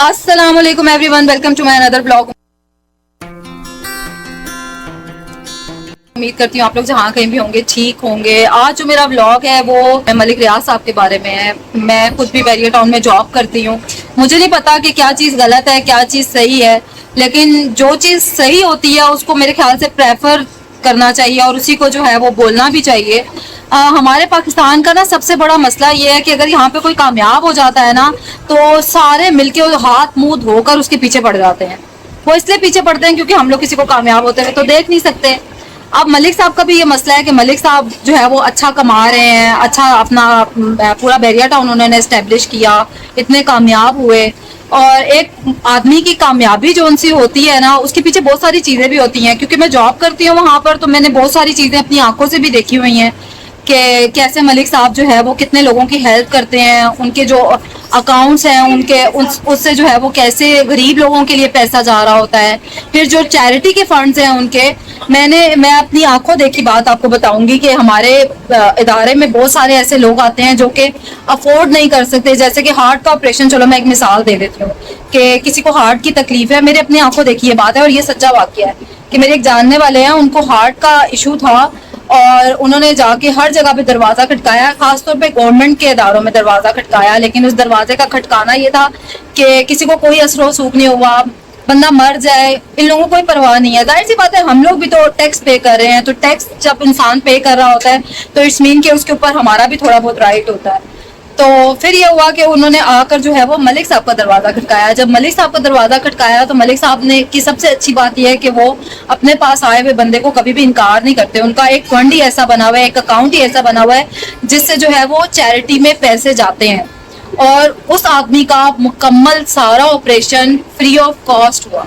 अस्सलाम वालेकुम everyone, welcome to my another blog. उम्मीद करती हूँ आप लोग जहाँ कहीं भी होंगे ठीक होंगे। आज जो मेरा व्लॉग है वो मलिक रियाज साहब के बारे में है। मैं खुद भी बैरियर टाउन में जॉब करती हूँ। मुझे नहीं पता कि क्या चीज़ गलत है क्या चीज़ सही है, लेकिन जो चीज़ सही होती है उसको मेरे ख्याल से प्रेफर करना चाहिए और उसी को जो है वो बोलना भी चाहिए। हमारे पाकिस्तान का ना सबसे बड़ा मसला ये है कि अगर यहाँ पे कोई कामयाब हो जाता है ना तो सारे मिलके हाथ मुंह धोकर उसके पीछे पड़ जाते हैं। वो इसलिए पीछे पड़ते हैं क्योंकि हम लोग किसी को कामयाब होते हुए तो देख नहीं सकते। अब मलिक साहब का भी ये मसला है कि मलिक साहब जो है वो अच्छा कमा रहे हैं, अच्छा अपना पूरा बैरियर टाउन उन्होंने एस्टेब्लिश किया, इतने कामयाब हुए। और एक आदमी की कामयाबी जो उनसी होती है ना उसके पीछे बहुत सारी चीज़ें भी होती हैं। क्योंकि मैं जॉब करती हूँ वहाँ पर, तो मैंने बहुत सारी चीज़ें अपनी आंखों से भी देखी हुई हैं कि कैसे मलिक साहब जो है वो कितने लोगों की हेल्प करते हैं। उनके जो अकाउंट्स हैं उनके उससे जो है वो कैसे गरीब लोगों के लिए पैसा जा रहा होता है। फिर जो चैरिटी के फंड्स हैं उनके, मैं अपनी आंखों देखी बात आपको बताऊंगी कि हमारे इदारे में बहुत सारे ऐसे लोग आते हैं जो कि अफोर्ड नहीं कर सकते। जैसे कि हार्ट का ऑपरेशन, चलो मैं एक मिसाल दे देती हूँ कि किसी को हार्ट की तकलीफ है। मेरे अपनी आंखों देखी ये बात है और ये सच्चा वाकया है कि मेरे एक जानने वाले हैं, उनको हार्ट का इशू था और उन्होंने जाके हर जगह पे दरवाजा खटकाया, खासतौर पे गवर्नमेंट के इदारों में दरवाजा खटकाया। लेकिन उस दरवाजे का खटकाना ये था कि किसी को कोई असर सूख नहीं हुआ, बंदा मर जाए इन लोगों को कोई परवाह नहीं है। जाहिर सी बात है हम लोग भी तो टैक्स पे कर रहे हैं, तो टैक्स जब इंसान पे कर रहा होता है तो इट्स मीन कि उसके ऊपर हमारा भी थोड़ा बहुत राइट होता है। तो फिर ये हुआ कि उन्होंने आकर जो है वो मलिक साहब का दरवाज़ा खटकाया। जब मलिक साहब का दरवाज़ा खटकाया तो मलिक साहब ने की सबसे अच्छी बात यह है कि वो अपने पास आए हुए बंदे को कभी भी इनकार नहीं करते। उनका एक फंड ही ऐसा बना हुआ है, एक अकाउंट ही ऐसा बना हुआ है जिससे जो है वो चैरिटी में पैसे जाते हैं। और उस आदमी का मुकम्मल सारा ऑपरेशन फ्री ऑफ कॉस्ट हुआ।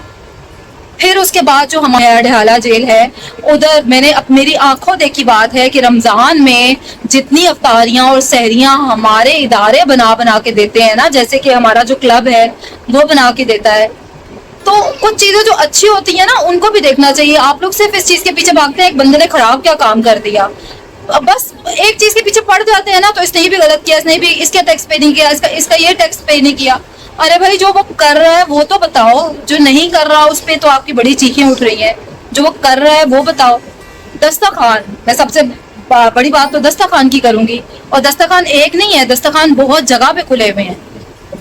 फिर उसके बाद जो हमारे अडयाला जेल है उधर मैंने मेरी आंखों देखी बात है कि रमज़ान में जितनी अफ्तारियां और सहरियां हमारे इदारे बना बना के देते हैं ना, जैसे कि हमारा जो क्लब है वो बना के देता है, तो कुछ चीज़ें जो अच्छी होती है ना उनको भी देखना चाहिए। आप लोग सिर्फ इस चीज़ के पीछे भागते हैं एक बंदे ने खराब क्या काम कर दिया, बस एक चीज़ के पीछे पड़ जाते हैं ना, तो इसने भी गलत किया, इसने भी इसका टैक्स पे नहीं किया, इसका ये टैक्स पे नहीं किया। अरे भाई जो वो कर रहा है वो तो बताओ, जो नहीं कर रहा उस पे तो आपकी बड़ी चीखें उठ रही हैं। जो वो कर रहा है वो बताओ। दस्तरखान, मैं सबसे बड़ी बात तो दस्तरखान की करूंगी, और दस्तरखान एक नहीं है, दस्तरखान बहुत जगह पे खुले हुए हैं।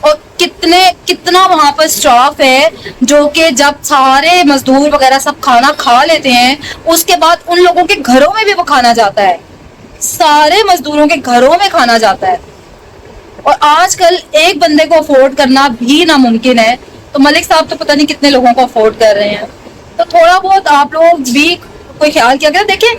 और कितना वहां पर स्टाफ है जो कि जब सारे मजदूर वगैरह सब खाना खा लेते हैं उसके बाद उन लोगों के घरों में भी वो खाना जाता है, सारे मजदूरों के घरों में खाना जाता है। और आजकल एक बंदे को अफोर्ड करना भी नामुमकिन है, तो मलिक साहब तो पता नहीं कितने लोगों को अफोर्ड कर रहे हैं। तो थोड़ा बहुत आप लोग भी कोई ख्याल किया गया। देखिए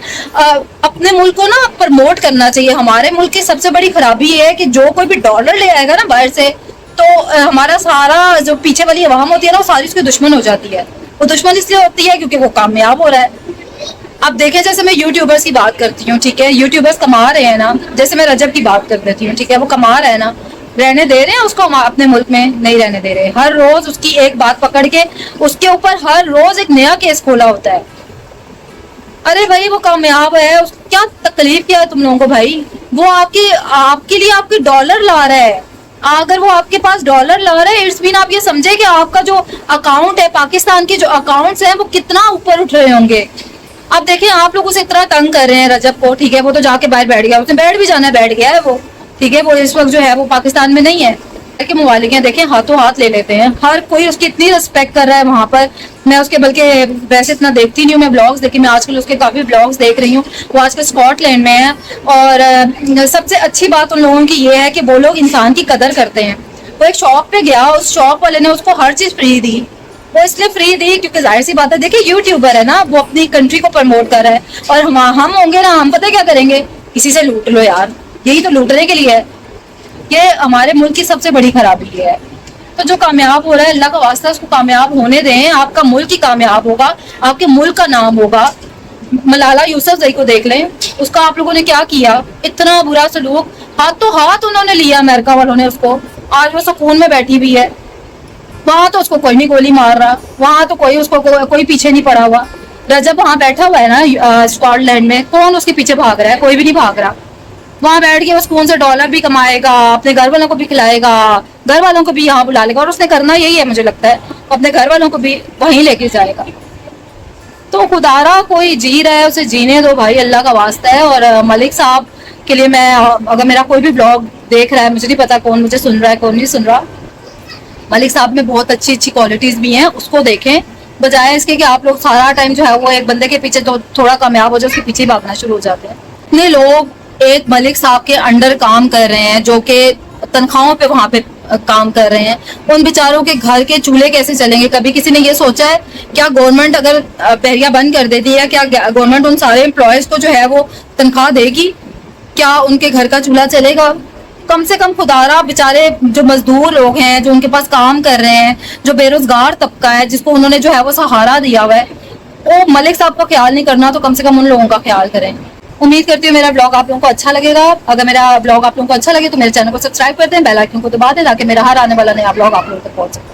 अपने मुल्क को ना प्रमोट करना चाहिए। हमारे मुल्क की सबसे बड़ी खराबी ये है कि जो कोई भी डॉलर ले आएगा ना बाहर से, तो हमारा सारा जो पीछे वाली अवाम होती है ना वो सारी उसकी दुश्मन हो जाती है। वो दुश्मन इसलिए होती है क्योंकि वो कामयाब हो रहा है। अब देखें जैसे मैं यूट्यूबर्स की बात करती हूँ, ठीक है, यूट्यूबर्स कमा रहे हैं ना, जैसे मैं रजब की बात कर देती हूँ, ठीक है, वो कमा रहा है ना, रहने दे रहे हैं उसको अपने मुल्क में? नहीं रहने दे रहे। हर रोज उसकी एक बात पकड़ के उसके ऊपर हर रोज एक नया केस खोला होता है। अरे भाई वो कामयाब है, क्या तकलीफ क्या है तुम लोगों को भाई? वो आपके लिए आपके डॉलर ला रहा है। अगर वो आपके पास डॉलर ला रहा है इट्स मीन आप ये समझे कि आपका जो अकाउंट है, पाकिस्तान के जो अकाउंट्स हैं वो कितना ऊपर उठ रहे होंगे। अब देखिए आप लोग उसे इतना तंग कर रहे हैं रजब को, ठीक है, वो तो जाके बाहर बैठ गया, उसने बैठ भी जाना है, बैठ गया है वो, ठीक है, वो इस वक्त जो है वो पाकिस्तान में नहीं है। कि मुवालिक देखें हाथों हाथ ले लेते हैं, हर कोई उसकी इतनी रिस्पेक्ट कर रहा है वहाँ पर। मैं उसके बल्कि वैसे इतना देखती नहीं हूँ मैं ब्लॉग्स, लेकिन मैं आजकल उसके काफ़ी ब्लॉग्स देख रही हूँ। वो आजकल स्कॉटलैंड में है और सबसे अच्छी बात उन लोगों की ये है कि वो लोग इंसान की कदर करते हैं। वो एक शॉप पे गया, उस शॉप वाले ने उसको हर चीज़ फ्री दी। वो इसलिए फ्री दी क्योंकि जाहिर सी बात है, देखिए यूट्यूबर है ना, वो अपनी कंट्री को प्रमोट कर रहा है। और हम होंगे ना, हम पता क्या करेंगे, किसी से लूट लो यार, यही तो लूटने के लिए है। ये हमारे मुल्क की सबसे बड़ी खराबी है। तो जो कामयाब हो रहा है अल्लाह का वास्ता उसको कामयाब होने दें, आपका मुल्क ही कामयाब होगा, आपके मुल्क का नाम होगा। मलाला यूसुफजई को देख लें, उसका आप लोगों ने क्या किया, इतना बुरा सलूक, हाथों हाथ उन्होंने लिया अमेरिका वालों ने उसको। आज वो सुकून में बैठी हुई है, वहां तो उसको कोई नहीं गोली मार रहा, वहां तो कोई उसको कोई पीछे नहीं पड़ा हुआ। रजब वहां बैठा हुआ है ना स्कॉटलैंड में, कौन उसके पीछे भाग रहा है? कोई भी नहीं भाग रहा। वहां बैठ के वो सुकून से डॉलर भी कमाएगा, अपने घर वालों को भी खिलाएगा, گھر والوں کو بھی یہاں بلا لے گا, اور اس نے کرنا یہی ہے مجھے لگتا ہے, اپنے گھر والوں کو بھی وہیں لے کے جائے گا. تو خدارا کوئی جی رہا ہے اسے جینے دو بھائی, اللہ کا واسطہ ہے. اور ملک صاحب کے لیے میں, اگر میرا کوئی بھی بلاگ دیکھ رہا ہے, مجھے نہیں پتا کون مجھے سن رہا ہے کون نہیں سن رہا, ملک صاحب میں بہت اچھی اچھی کوالٹیز بھی ہیں, اس کو دیکھیں, بجائے اس کے کہ آپ لوگ سارا ٹائم جو ہے وہ ایک بندے کے پیچھے تھوڑا کامیاب ہو جائے اس کے پیچھے بھاگنا شروع ہو جاتے ہیں. اتنے لوگ ایک ملک صاحب کے انڈر کام کر رہے ہیں جو کہ تنخواہوں پہ وہاں پہ کام کر رہے ہیں, ان بیچاروں کے گھر کے چولہے کیسے چلیں گے؟ کبھی کسی نے یہ سوچا ہے کیا گورنمنٹ اگر بحریہ بند کر دیتی ہے, کیا گورنمنٹ ان سارے امپلائیز کو جو ہے وہ تنخواہ دے گی؟ کیا ان کے گھر کا چولہا چلے گا؟ کم سے کم خدارا بیچارے جو مزدور لوگ ہیں, جو ان کے پاس کام کر رہے ہیں, جو بے روزگار طبقہ ہے, جس کو انہوں نے جو ہے وہ سہارا دیا ہوا ہے, وہ ملک صاحب کا خیال نہیں کرنا, تو کم سے کم ان لوگوں کا خیال کریں. امید کرتی ہوں میرا بلاگ آپ لوگوں کو اچھا لگے گا. اگر میرا بلاگ آپ لوگوں کو اچھا لگے تو میرے چینل کو سبسکرائب کر دیں, بیل آئکن کو دبا دیں, تاکہ میرا ہر آنے والا نیا بلاگ آپ لوگوں تک پہنچ سکے.